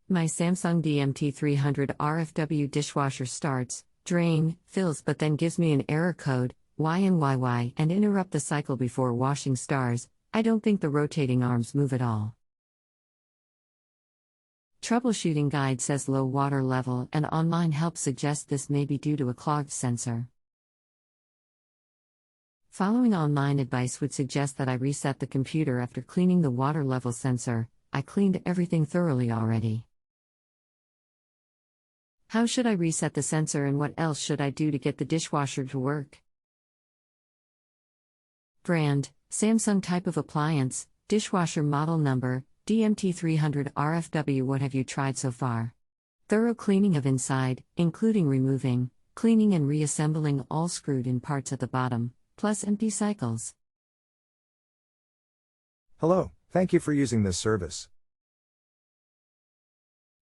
My Samsung DMT300RFW dishwasher starts, drain, fills but then gives me an error code, YNYY, and interrupt the cycle before washing stars. I don't think the rotating arms move at all. Troubleshooting guide says low water level, and online help suggests this may be due to a clogged sensor. Following online advice would suggest that I reset the computer after cleaning the water level sensor. I cleaned everything thoroughly already. How should I reset the sensor and what else should I do to get the dishwasher to work? Brand: Samsung Type of Appliance, Dishwasher Model Number, DMT300RFW. What have you tried so far? Thorough cleaning of inside, including removing, cleaning and reassembling all screwed-in parts at the bottom, plus empty cycles. Hello, thank you for using this service.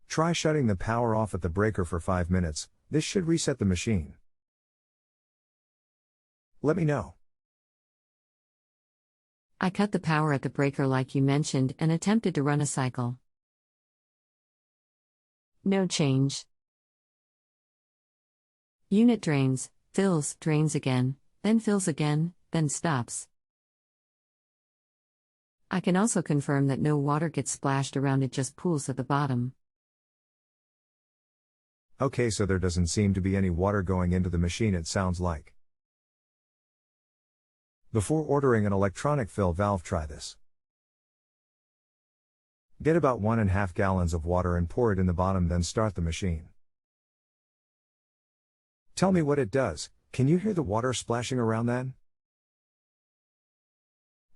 Try shutting the power off at the breaker for 5 minutes. This should reset the machine. Let me know. I cut the power at the breaker like you mentioned and attempted to run a cycle. No change. Unit drains, fills, drains again, then fills again, then stops. I can also confirm that no water gets splashed around, it just pools at the bottom. Okay, so there doesn't seem to be any water going into the machine, it sounds like. Before ordering an electronic fill valve, try this. Get about 1.5 gallons of water and pour it in the bottom, then start the machine. Tell me what it does. Can you hear the water splashing around then?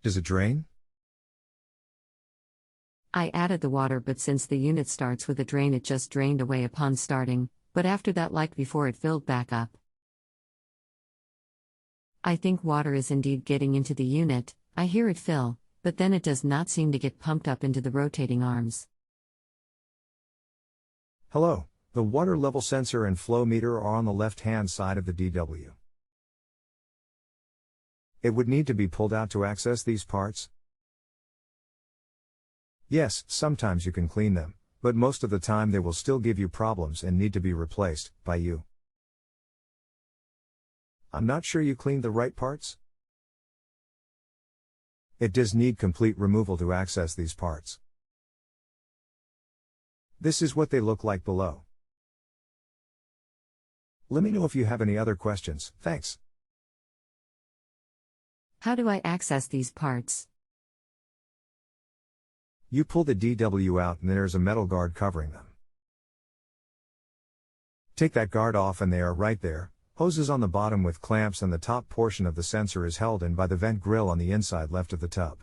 Does it drain? I added the water, but since the unit starts with a drain, it just drained away upon starting, but after that, like before, it filled back up. I think water is indeed getting into the unit. I hear it fill, but then it does not seem to get pumped up into the rotating arms. Hello, the water level sensor and flow meter are on the left-hand side of the DW. It would need to be pulled out to access these parts. Yes, sometimes you can clean them, but most of the time they will still give you problems and need to be replaced by you. I'm not sure you cleaned the right parts. It does need complete removal to access these parts. This is what they look like below. Let me know if you have any other questions. Thanks. How do I access these parts? You pull the DW out and there's a metal guard covering them. Take that guard off and they are right there. Hoses on the bottom with clamps, and the top portion of the sensor is held in by the vent grill on the inside left of the tub.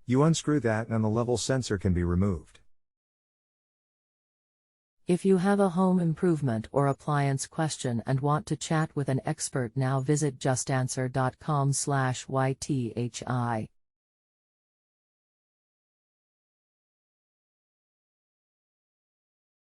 You unscrew that and the level sensor can be removed. If you have a home improvement or appliance question and want to chat with an expert, now visit JustAnswer.com/YTHI.